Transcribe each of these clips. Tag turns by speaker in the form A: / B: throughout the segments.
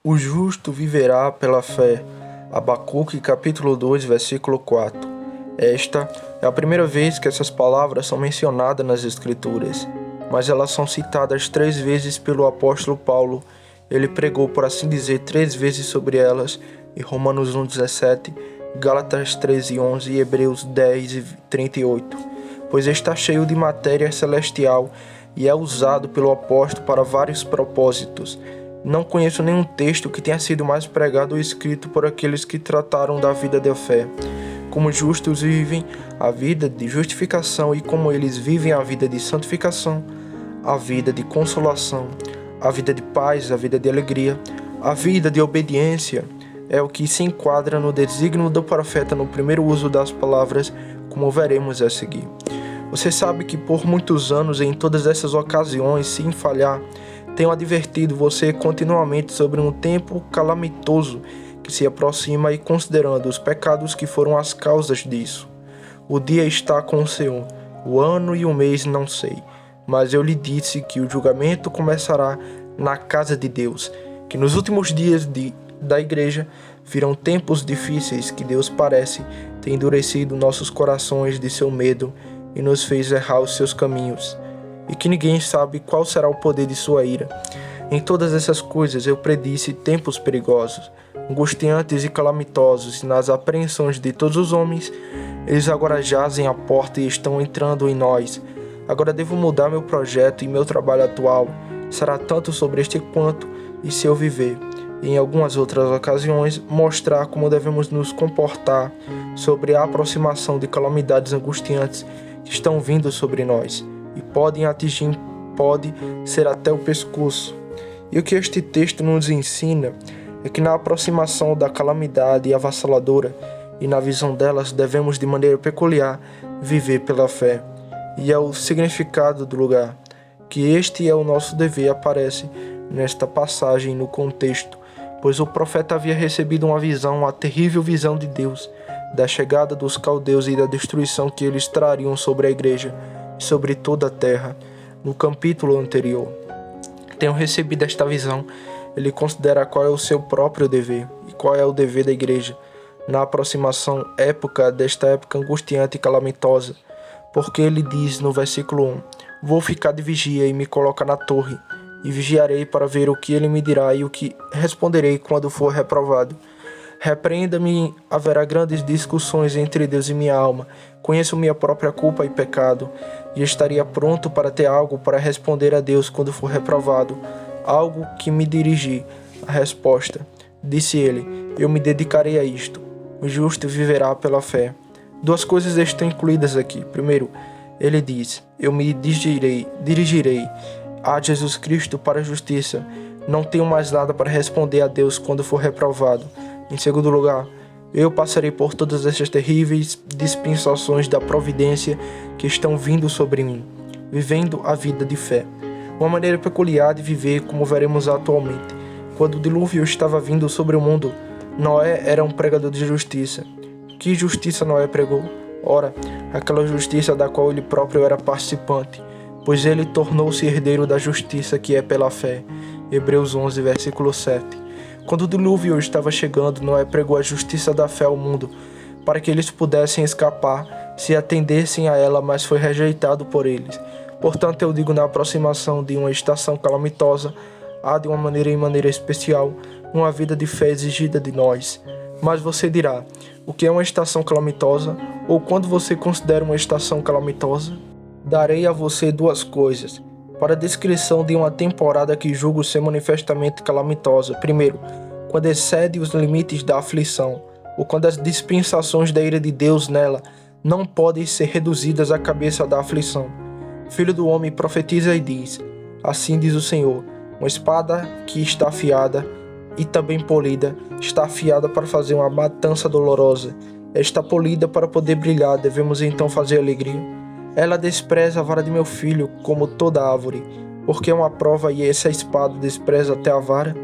A: O justo viverá pela fé. Abacuque capítulo 2, versículo 4. Esta é a primeira vez que essas palavras são mencionadas nas Escrituras, mas elas são citadas 3 vezes pelo apóstolo Paulo. Ele pregou, por assim dizer, 3 vezes sobre elas em Romanos 1,17, Gálatas 13,11 e Hebreus 10,38, pois está cheio de matéria celestial e é usado pelo apóstolo para vários propósitos. Não conheço nenhum texto que tenha sido mais pregado ou escrito por aqueles que trataram da vida da fé, como justos vivem a vida de justificação e como eles vivem a vida de santificação, a vida de consolação, a vida de paz, a vida de alegria, a vida de obediência. É o que se enquadra no desígnio do profeta no primeiro uso das palavras, como veremos a seguir. Você sabe que por muitos anos, em todas essas ocasiões, sem falhar, tenho advertido você continuamente sobre um tempo calamitoso que se aproxima e considerando os pecados que foram as causas disso. O dia está com o Senhor, o ano e o mês não sei, mas eu lhe disse que o julgamento começará na casa de Deus, que nos últimos dias da igreja virão tempos difíceis que Deus parece ter endurecido nossos corações de seu medo e nos fez errar os seus caminhos, e que ninguém sabe qual será o poder de sua ira. Em todas essas coisas eu predisse tempos perigosos, angustiantes e calamitosos, e nas apreensões de todos os homens, eles agora jazem à porta e estão entrando em nós. Agora devo mudar meu projeto e meu trabalho atual será tanto sobre este quanto, e se eu viver, e em algumas outras ocasiões, mostrar como devemos nos comportar sobre a aproximação de calamidades angustiantes que estão vindo sobre nós, e podem atingir, pode ser até o pescoço. E o que este texto nos ensina é que na aproximação da calamidade avassaladora e na visão delas devemos de maneira peculiar viver pela fé. E é o significado do lugar, que este é o nosso dever, aparece nesta passagem no contexto, pois o profeta havia recebido uma visão, a terrível visão de Deus, da chegada dos caldeus e da destruição que eles trariam sobre a igreja, sobre toda a terra. No capítulo anterior, tenho recebido esta visão. Ele considera qual é o seu próprio dever e qual é o dever da igreja na aproximação desta época angustiante e calamitosa, porque ele diz no versículo 1: vou ficar de vigia e me colocar na torre, e vigiarei para ver o que ele me dirá e o que responderei quando for reprovado. Repreenda-me, haverá grandes discussões entre Deus e minha alma. Conheço minha própria culpa e pecado, e estaria pronto para ter algo para responder a Deus quando for reprovado, algo que me dirigir a resposta. Disse ele: eu me dedicarei a isto. O justo viverá pela fé. 2 coisas estão incluídas aqui. Primeiro, ele diz: eu me dirigirei a Jesus Cristo para a justiça. Não tenho mais nada para responder a Deus quando for reprovado. Em segundo lugar, eu passarei por todas essas terríveis dispensações da providência que estão vindo sobre mim, vivendo a vida de fé. Uma maneira peculiar de viver, como veremos atualmente. Quando o dilúvio estava vindo sobre o mundo, Noé era um pregador de justiça. Que justiça Noé pregou? Ora, aquela justiça da qual ele próprio era participante, pois ele tornou-se herdeiro da justiça que é pela fé. Hebreus 11, versículo 7. Quando o dilúvio estava chegando, Noé pregou a justiça da fé ao mundo, para que eles pudessem escapar se atendessem a ela, mas foi rejeitado por eles. Portanto, eu digo, na aproximação de uma estação calamitosa, há de uma maneira especial uma vida de fé exigida de nós. Mas você dirá: o que é uma estação calamitosa? Ou quando você considera uma estação calamitosa? Darei a você 2 coisas para a descrição de uma temporada que julgo ser manifestamente calamitosa. Primeiro, quando excede os limites da aflição, ou quando as dispensações da ira de Deus nela não podem ser reduzidas à cabeça da aflição. Filho do homem, profetiza e diz: assim diz o Senhor, uma espada que está afiada e também polida, está afiada para fazer uma matança dolorosa, está polida para poder brilhar, devemos então fazer alegria. Ela despreza a vara de meu filho como toda árvore, porque é uma prova, e essa espada despreza até a vara,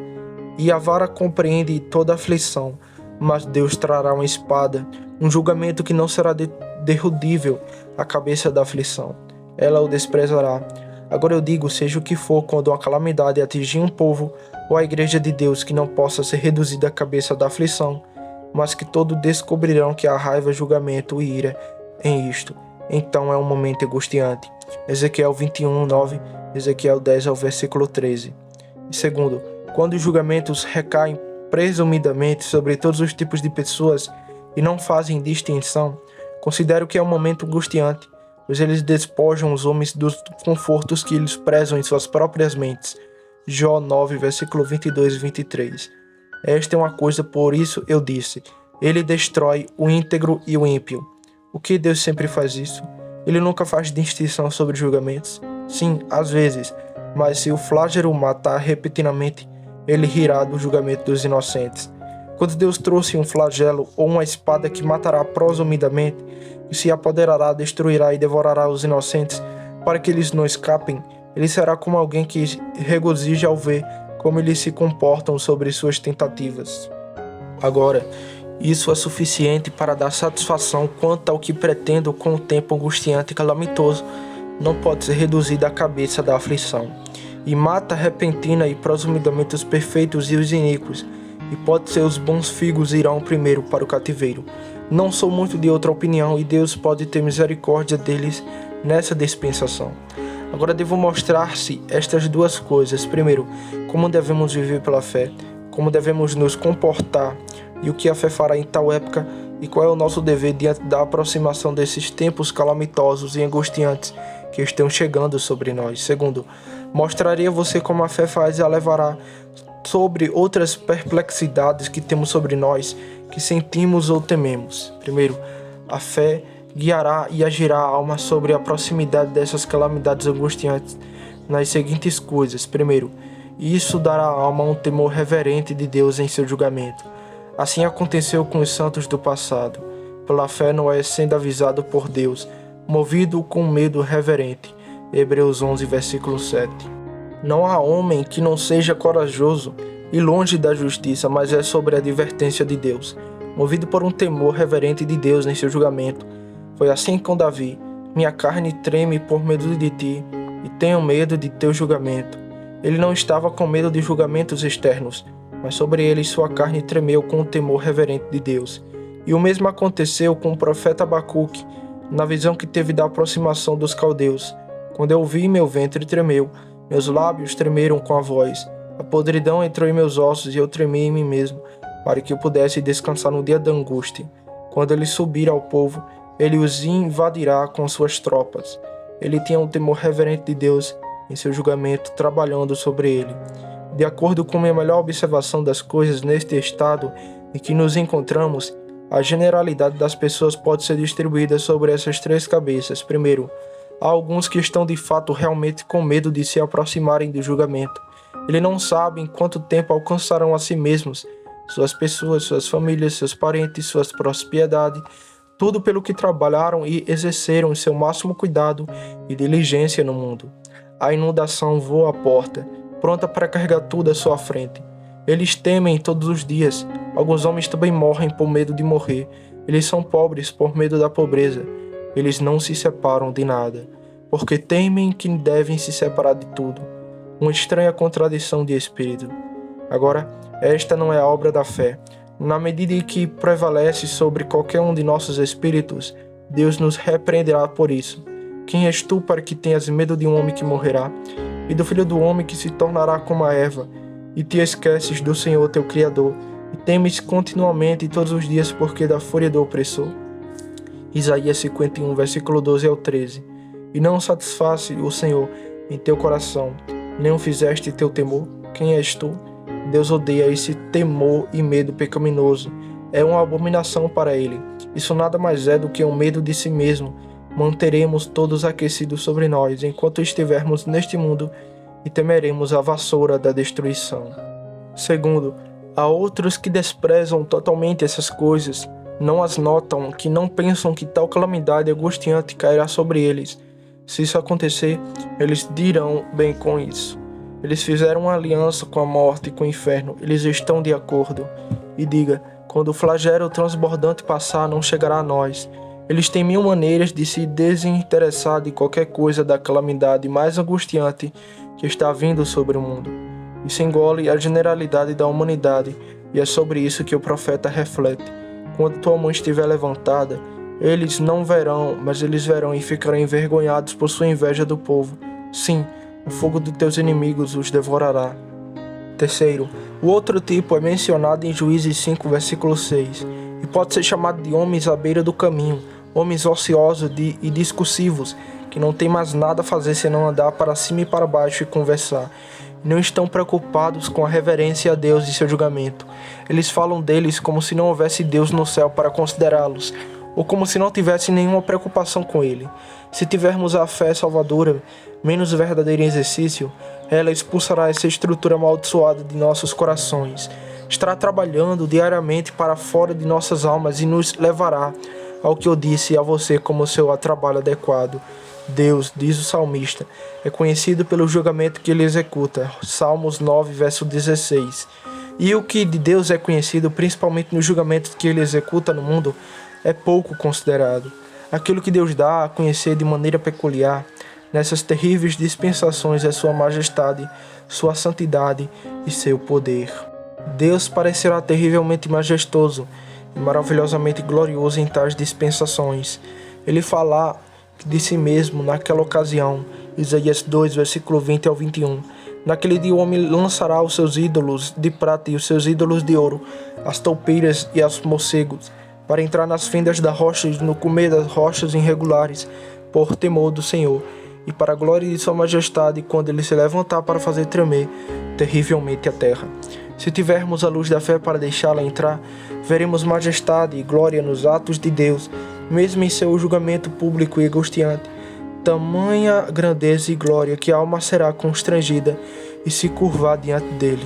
A: e a vara compreende toda aflição, mas Deus trará uma espada, um julgamento que não será derrudível à cabeça da aflição. Ela o desprezará. Agora eu digo, seja o que for, quando uma calamidade atingir um povo ou a igreja de Deus, que não possa ser reduzida à cabeça da aflição, mas que todos descobrirão que há raiva, julgamento e ira em isto. Então é um momento angustiante. Ezequiel 21:9, Ezequiel 10 ao versículo 13. E segundo, quando os julgamentos recaem presumidamente sobre todos os tipos de pessoas e não fazem distinção, considero que é um momento angustiante, pois eles despojam os homens dos confortos que eles prezam em suas próprias mentes. Jó 9, versículo 22 e 23. Esta é uma coisa, por isso eu disse, ele destrói o íntegro e o ímpio. O que Deus sempre faz isso? Ele nunca faz distinção sobre julgamentos? Sim, às vezes, mas se o flagelo matar repetidamente, ele rirá do julgamento dos inocentes. Quando Deus trouxe um flagelo ou uma espada que matará presumidamente, e se apoderará, destruirá e devorará os inocentes, para que eles não escapem, ele será como alguém que regozija ao ver como eles se comportam sobre suas tentativas. Agora, isso é suficiente para dar satisfação quanto ao que pretendo com o tempo angustiante e calamitoso, não pode ser reduzido à cabeça da aflição. E mata repentina e presumidamente os perfeitos e os iníquos, e pode ser os bons figos irão primeiro para o cativeiro. Não sou muito de outra opinião, e Deus pode ter misericórdia deles nessa dispensação. Agora devo mostrar-se estas duas coisas. Primeiro, como devemos viver pela fé, como devemos nos comportar, e o que a fé fará em tal época, e qual é o nosso dever diante da aproximação desses tempos calamitosos e angustiantes que estão chegando sobre nós. Segundo, mostrarei a você como a fé faz e a levará sobre outras perplexidades que temos sobre nós, que sentimos ou tememos. Primeiro, a fé guiará e agirá a alma sobre a proximidade dessas calamidades angustiantes nas seguintes coisas. Primeiro, isso dará à alma um temor reverente de Deus em seu julgamento. Assim aconteceu com os santos do passado. Pela fé Noé, sendo avisado por Deus, movido com medo reverente. Hebreus 11, versículo 7. Não há homem que não seja corajoso e longe da justiça, mas é sobre a advertência de Deus, movido por um temor reverente de Deus em seu julgamento. Foi assim com Davi: minha carne treme por medo de ti, e tenho medo de teu julgamento. Ele não estava com medo de julgamentos externos, mas sobre ele sua carne tremeu com o temor reverente de Deus. E o mesmo aconteceu com o profeta Abacuque, na visão que teve da aproximação dos caldeus. Quando eu vi, meu ventre tremeu, meus lábios tremeram com a voz. A podridão entrou em meus ossos e eu tremi em mim mesmo, para que eu pudesse descansar no dia da angústia. Quando ele subir ao povo, ele os invadirá com suas tropas. Ele tinha um temor reverente de Deus em seu julgamento, trabalhando sobre ele. De acordo com minha melhor observação das coisas neste estado em que nos encontramos, a generalidade das pessoas pode ser distribuída sobre essas três cabeças. Primeiro, há alguns que estão de fato realmente com medo de se aproximarem do julgamento. Eles não sabem quanto tempo alcançarão a si mesmos, suas pessoas, suas famílias, seus parentes, suas propriedades, tudo pelo que trabalharam e exerceram seu máximo cuidado e diligência no mundo. A inundação voa à porta, pronta para carregar tudo à sua frente. Eles temem todos os dias. Alguns homens também morrem por medo de morrer. Eles são pobres por medo da pobreza. Eles não se separam de nada, porque temem que devem se separar de tudo. Uma estranha contradição de espírito. Agora, esta não é a obra da fé. Na medida em que prevalece sobre qualquer um de nossos espíritos, Deus nos repreenderá por isso. Quem és tu para que tenhas medo de um homem que morrerá, e do filho do homem que se tornará como a erva, e te esqueces do Senhor teu Criador, e temes continuamente todos os dias porque da fúria do opressor? Isaías 51, versículo 12 ao 13. E não satisface o Senhor em teu coração, nem o fizeste teu temor? Quem és tu? Deus odeia esse temor e medo pecaminoso. É uma abominação para ele. Isso nada mais é do que um medo de si mesmo. Manteremos todos aquecidos sobre nós enquanto estivermos neste mundo e temeremos a vassoura da destruição. Segundo, há outros que desprezam totalmente essas coisas, não as notam, que não pensam que tal calamidade angustiante cairá sobre eles. Se isso acontecer, eles dirão bem com isso. Eles fizeram uma aliança com a morte e com o inferno, eles estão de acordo. E diga, quando o flagelo transbordante passar, não chegará a nós. Eles têm mil maneiras de se desinteressar de qualquer coisa da calamidade mais angustiante que está vindo sobre o mundo. Isso engole a generalidade da humanidade, e é sobre isso que o profeta reflete. Quando tua mão estiver levantada, eles não verão, mas eles verão e ficarão envergonhados por sua inveja do povo. Sim, o fogo dos teus inimigos os devorará. Terceiro, o outro tipo é mencionado em Juízes 5, versículo 6, e pode ser chamado de homens à beira do caminho, homens ociosos e discursivos, que não têm mais nada a fazer senão andar para cima e para baixo e conversar. Não estão preocupados com a reverência a Deus e seu julgamento. Eles falam deles como se não houvesse Deus no céu para considerá-los, ou como se não tivesse nenhuma preocupação com ele. Se tivermos a fé salvadora menos verdadeira em exercício, ela expulsará essa estrutura amaldiçoada de nossos corações, estará trabalhando diariamente para fora de nossas almas e nos levará ao que eu disse a você como seu trabalho adequado. Deus, diz o salmista, é conhecido pelo julgamento que ele executa. Salmos 9, verso 16. E o que de Deus é conhecido, principalmente nos julgamentos que ele executa no mundo, é pouco considerado. Aquilo que Deus dá a conhecer de maneira peculiar nessas terríveis dispensações é sua majestade, sua santidade e seu poder. Deus parecerá terrivelmente majestoso e maravilhosamente glorioso em tais dispensações. Ele fala de si mesmo naquela ocasião, Isaías 2, versículo 20 ao 21. Naquele dia o homem lançará os seus ídolos de prata e os seus ídolos de ouro, as toupeiras e os morcegos, para entrar nas fendas das rochas e no comer das rochas irregulares, por temor do Senhor, e para a glória de sua majestade, quando ele se levantar para fazer tremer terrivelmente a terra. Se tivermos a luz da fé para deixá-la entrar, veremos majestade e glória nos atos de Deus, mesmo em seu julgamento público e angustiante. Tamanha grandeza e glória que a alma será constrangida e se curvar diante dele.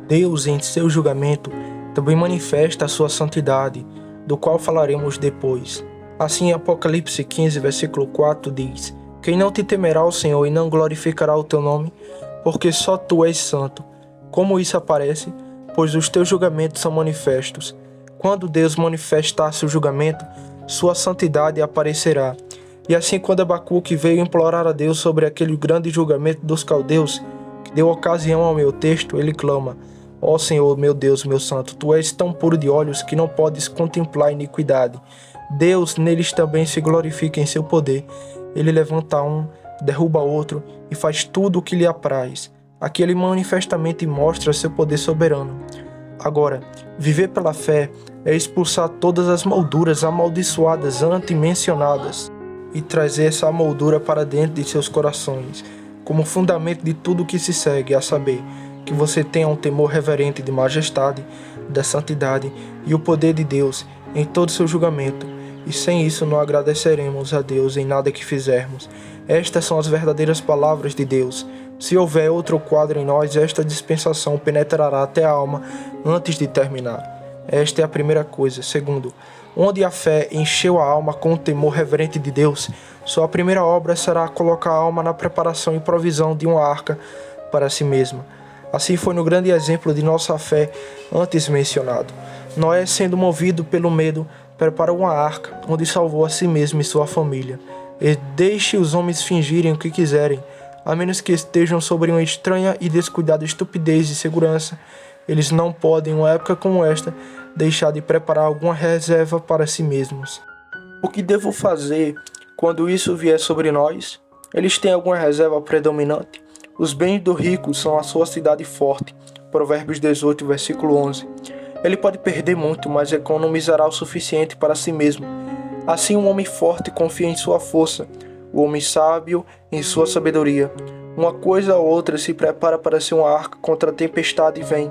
A: Deus, em seu julgamento, também manifesta a sua santidade, do qual falaremos depois. Assim, Apocalipse 15, versículo 4 diz: Quem não te temerá ao Senhor e não glorificará o teu nome, porque só tu és santo. Como isso aparece? Pois os teus julgamentos são manifestos. Quando Deus manifestar seu julgamento, sua santidade aparecerá. E assim, quando Abacuque veio implorar a Deus sobre aquele grande julgamento dos caldeus, que deu ocasião ao meu texto, ele clama: Ó Senhor, meu Deus, meu santo, tu és tão puro de olhos que não podes contemplar iniquidade. Deus neles também se glorifica em seu poder. Ele levanta um, derruba outro e faz tudo o que lhe apraz. Aqui ele manifestamente mostra seu poder soberano. Agora, viver pela fé é expulsar todas as molduras amaldiçoadas antes-mencionadas e trazer essa moldura para dentro de seus corações, como fundamento de tudo o que se segue, a saber, que você tenha um temor reverente de majestade, da santidade e o poder de Deus em todo seu julgamento, e sem isso não agradeceremos a Deus em nada que fizermos. Estas são as verdadeiras palavras de Deus. Se houver outro quadro em nós, esta dispensação penetrará até a alma antes de terminar. Esta é a primeira coisa. Segundo, onde a fé encheu a alma com o temor reverente de Deus, sua primeira obra será colocar a alma na preparação e provisão de uma arca para si mesma. Assim foi no grande exemplo de nossa fé antes mencionado. Noé, sendo movido pelo medo, preparou uma arca, onde salvou a si mesmo e sua família. E deixe os homens fingirem o que quiserem, a menos que estejam sobre uma estranha e descuidada estupidez de segurança. Eles não podem, em uma época como esta, deixar de preparar alguma reserva para si mesmos. O que devo fazer quando isso vier sobre nós? Eles têm alguma reserva predominante? Os bens do rico são a sua cidade forte. Provérbios 18, versículo 11. Ele pode perder muito, mas economizará o suficiente para si mesmo. Assim, um homem forte confia em sua força, o homem sábio em sua sabedoria. Uma coisa ou outra se prepara para ser uma arca contra a tempestade vem.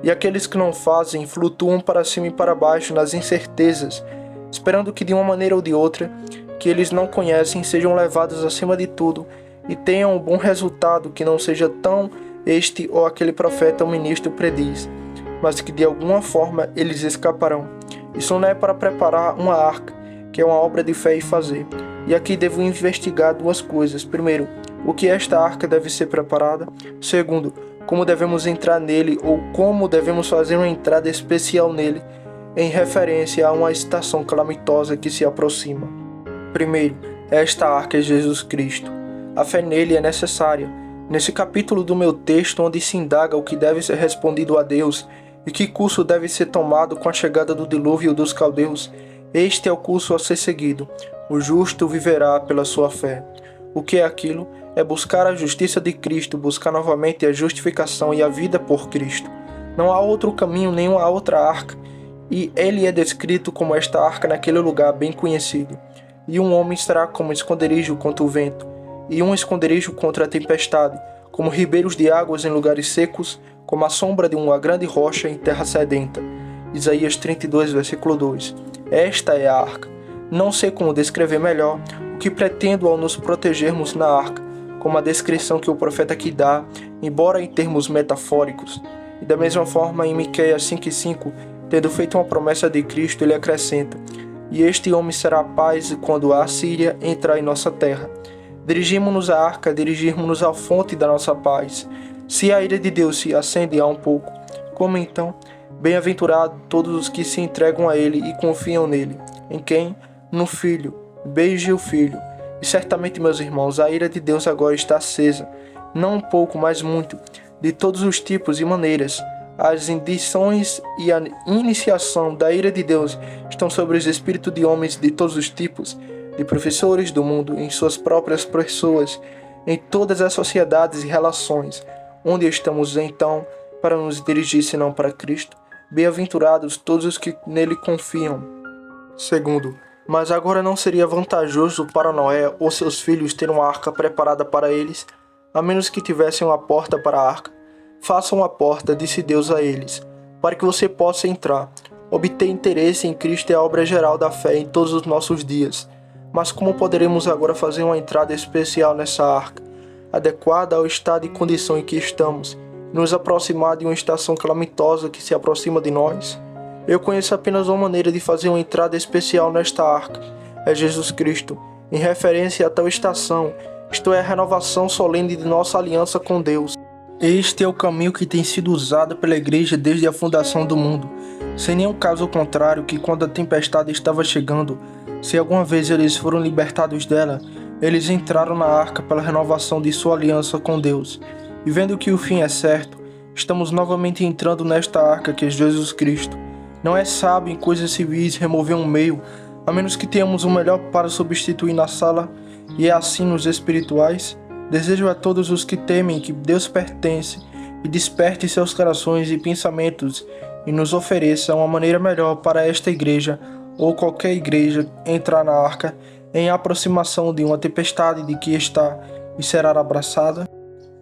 A: E aqueles que não fazem flutuam para cima e para baixo nas incertezas, esperando que de uma maneira ou de outra, que eles não conhecem, sejam levados acima de tudo e tenham um bom resultado, que não seja tão este ou aquele profeta ou ministro prediz, mas que de alguma forma eles escaparão. Isso não é para preparar uma arca, que é uma obra de fé e fazer. E aqui devo investigar duas coisas. Primeiro, o que esta arca deve ser preparada. Segundo, como devemos entrar nele ou como devemos fazer uma entrada especial nele. em referência a uma estação calamitosa que se aproxima. Primeiro, esta arca é Jesus Cristo. A fé nele é necessária. Nesse capítulo do meu texto, onde se indaga o que deve ser respondido a Deus e que curso deve ser tomado com a chegada do dilúvio dos caldeus, este é o curso a ser seguido. O justo viverá pela sua fé. O que é aquilo? É buscar a justiça de Cristo, buscar novamente a justificação e a vida por Cristo. Não há outro caminho, nenhuma outra arca. E ele é descrito como esta arca naquele lugar bem conhecido. E um homem será como esconderijo contra o vento, e um esconderijo contra a tempestade, como ribeiros de águas em lugares secos, como a sombra de uma grande rocha em terra sedenta. Isaías 32, versículo 2. Esta é a arca. Não sei como descrever melhor o que pretendo ao nos protegermos na arca, como a descrição que o profeta aqui dá, embora em termos metafóricos. E da mesma forma, em Miqueias 5:5, tendo feito uma promessa de Cristo, ele acrescenta: e este homem será a paz quando a Assíria entrar em nossa terra. Dirigimos-nos à arca, dirigimos-nos à fonte da nossa paz. Se a ira de Deus se acende um pouco, como então? Bem-aventurado todos os que se entregam a ele e confiam nele. Em quem? No Filho. Beije o Filho. E certamente, meus irmãos, a ira de Deus agora está acesa, não um pouco, mas muito, de todos os tipos e maneiras. As indições e a iniciação da ira de Deus estão sobre os espíritos de homens de todos os tipos, de professores do mundo, em suas próprias pessoas, em todas as sociedades e relações. Onde estamos então para nos dirigir senão para Cristo? Bem-aventurados todos os que nele confiam. Segundo, mas agora não seria vantajoso para Noé ou seus filhos ter uma arca preparada para eles, a menos que tivessem uma porta para a arca? Façam uma porta, disse Deus a eles, para que você possa entrar. Obter interesse em Cristo é a obra geral da fé em todos os nossos dias. Mas como poderemos agora fazer uma entrada especial nessa arca, adequada ao estado e condição em que estamos, e nos aproximar de uma estação calamitosa que se aproxima de nós? Eu conheço apenas uma maneira de fazer uma entrada especial nesta arca. É Jesus Cristo, em referência a tal estação, isto é, a renovação solene de nossa aliança com Deus. Este é o caminho que tem sido usado pela igreja desde a fundação do mundo, sem nenhum caso contrário que quando a tempestade estava chegando, se alguma vez eles foram libertados dela, eles entraram na arca pela renovação de sua aliança com Deus. E vendo que o fim é certo, estamos novamente entrando nesta arca que é Jesus Cristo. Não é sábio em coisas civis remover um meio, a menos que tenhamos um melhor para substituir na sala, e é assim nos espirituais. Desejo a todos os que temem que Deus pertence e desperte seus corações e pensamentos e nos ofereça uma maneira melhor para esta igreja ou qualquer igreja entrar na arca em aproximação de uma tempestade de que está e será abraçada.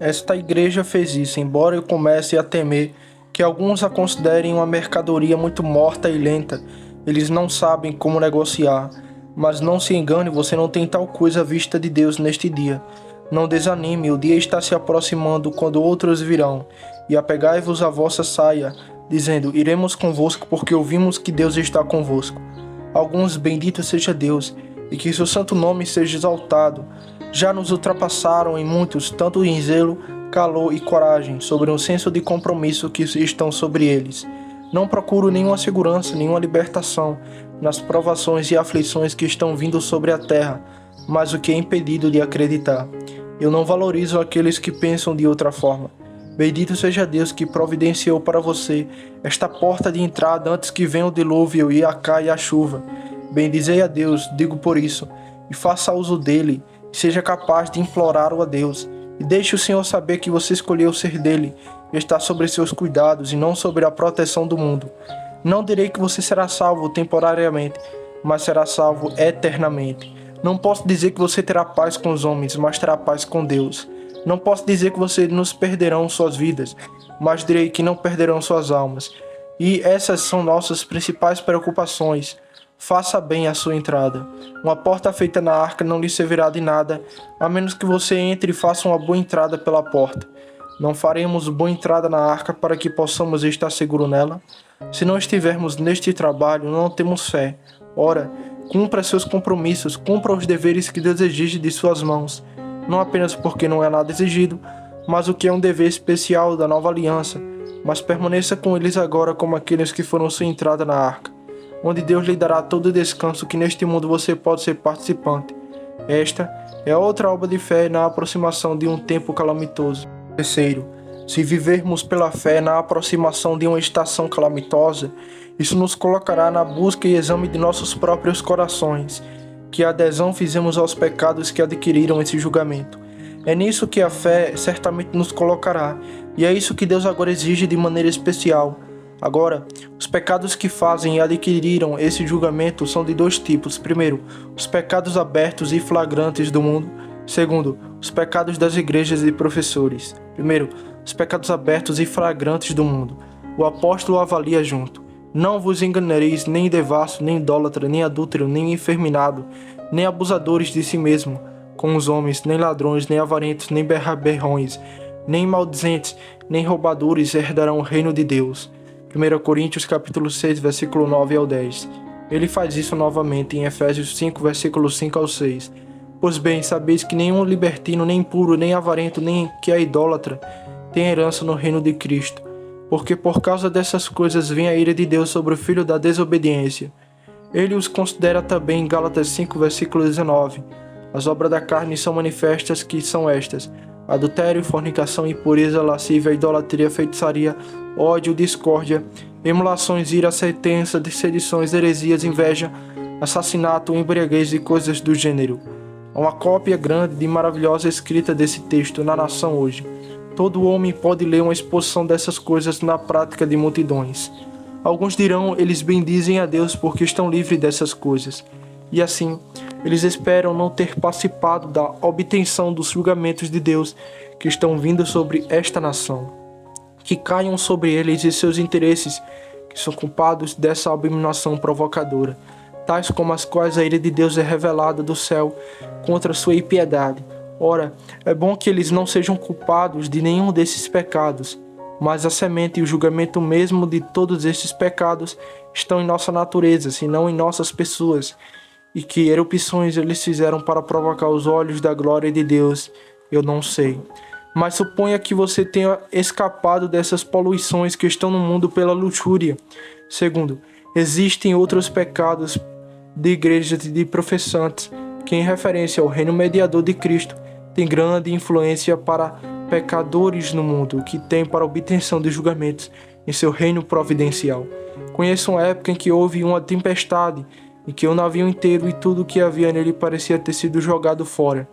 A: Esta igreja fez isso, embora eu comece a temer que alguns a considerem uma mercadoria muito morta e lenta. Eles não sabem como negociar. Mas não se engane, você não tem tal coisa à vista de Deus neste dia. Não desanime, o dia está se aproximando quando outros virão. E apegai-vos à vossa saia, dizendo: iremos convosco porque ouvimos que Deus está convosco. Alguns, bendito seja Deus, e que seu santo nome seja exaltado, já nos ultrapassaram em muitos, tanto em zelo, calor e coragem, sobre um senso de compromisso que estão sobre eles. Não procuro nenhuma segurança, nenhuma libertação nas provações e aflições que estão vindo sobre a terra, mas o que é impedido de acreditar. Eu não valorizo aqueles que pensam de outra forma. Bendito seja Deus que providenciou para você esta porta de entrada antes que venha o dilúvio e caia a chuva. Bendizei a Deus, digo por isso, e faça uso dele, e seja capaz de implorá-lo a Deus, e deixe o Senhor saber que você escolheu ser dele, e está sobre seus cuidados e não sobre a proteção do mundo. Não direi que você será salvo temporariamente, mas será salvo eternamente. Não posso dizer que você terá paz com os homens, mas terá paz com Deus. Não posso dizer que você nos perderão suas vidas, mas direi que não perderão suas almas. E essas são nossas principais preocupações. Faça bem a sua entrada. Uma porta feita na arca não lhe servirá de nada, a menos que você entre e faça uma boa entrada pela porta. Não faremos boa entrada na arca para que possamos estar seguros nela? Se não estivermos neste trabalho, não temos fé. Ora, cumpra seus compromissos, cumpra os deveres que Deus exige de suas mãos, não apenas porque não é nada exigido, mas o que é um dever especial da nova aliança, mas permaneça com eles agora como aqueles que foram sua entrada na arca. onde Deus lhe dará todo o descanso que neste mundo você pode ser participante. Esta é outra obra de fé na aproximação de um tempo calamitoso. Terceiro, se vivermos pela fé na aproximação de uma estação calamitosa, isso nos colocará na busca e exame de nossos próprios corações, que adesão fizemos aos pecados que adquiriram esse julgamento. É nisso que a fé certamente nos colocará, e é isso que Deus agora exige de maneira especial. Agora, os pecados que fazem e adquiriram esse julgamento são de dois tipos. Primeiro, os pecados abertos e flagrantes do mundo. Segundo, os pecados das igrejas e professores. Primeiro, os pecados abertos e flagrantes do mundo. O apóstolo avalia junto. Não vos enganereis, nem devasso, nem idólatra, nem adúltero, nem efeminado, nem abusadores de si mesmo, com os homens, nem ladrões, nem avarentos, nem berrões, nem maldizentes, nem roubadores herdarão o reino de Deus. 1 Coríntios capítulo 6, versículo 9 ao 10. Ele faz isso novamente em Efésios 5, versículos 5 ao 6. Pois bem, sabeis que nenhum libertino, nem impuro, nem avarento, nem que é idólatra, tem herança no reino de Cristo. Porque por causa dessas coisas vem a ira de Deus sobre o filho da desobediência. Ele os considera também em Gálatas 5, versículo 19. As obras da carne são manifestas, que são estas: adultério, fornicação, impureza, lascívia, idolatria, feitiçaria, ódio, discórdia, emulações, ira, sentença, sedições, heresias, inveja, assassinato, embriaguez e coisas do gênero. Há uma cópia grande e maravilhosa escrita desse texto na nação hoje. Todo homem pode ler uma exposição dessas coisas na prática de multidões. Alguns dirão, eles bendizem a Deus porque estão livres dessas coisas. E assim, eles esperam não ter participado da obtenção dos julgamentos de Deus que estão vindo sobre esta nação. Que caiam sobre eles e seus interesses, que são culpados dessa abominação provocadora, tais como as quais a ira de Deus é revelada do céu contra a sua impiedade. Ora, é bom que eles não sejam culpados de nenhum desses pecados, mas a semente e o julgamento mesmo de todos estes pecados estão em nossa natureza, se não em nossas pessoas, e que erupções eles fizeram para provocar os olhos da glória de Deus, eu não sei. Mas suponha que você tenha escapado dessas poluições que estão no mundo pela luxúria. Segundo, existem outros pecados de igrejas e de professantes que, em referência ao reino mediador de Cristo, tem grande influência para pecadores no mundo, que tem para obtenção de julgamentos em seu reino providencial. Conheço uma época em que houve uma tempestade, em que o navio inteiro e tudo o que havia nele parecia ter sido jogado fora.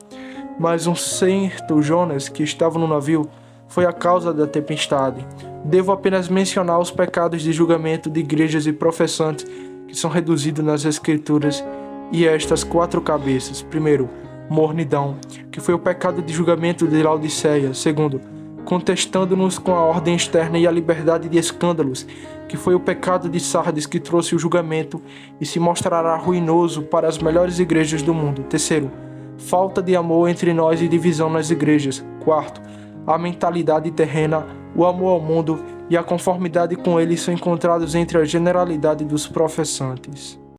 A: Mas um certo Jonas, que estava no navio, foi a causa da tempestade. Devo apenas mencionar os pecados de julgamento de igrejas e professantes que são reduzidos nas Escrituras, e estas 4 cabeças. Primeiro, mornidão, que foi o pecado de julgamento de Laodiceia. Segundo, contestando-nos com a ordem externa e a liberdade de escândalos, que foi o pecado de Sardes, que trouxe o julgamento e se mostrará ruinoso para as melhores igrejas do mundo. Terceiro, falta de amor entre nós e divisão nas igrejas. Quarto, a mentalidade terrena, o amor ao mundo e a conformidade com ele são encontrados entre a generalidade dos professantes.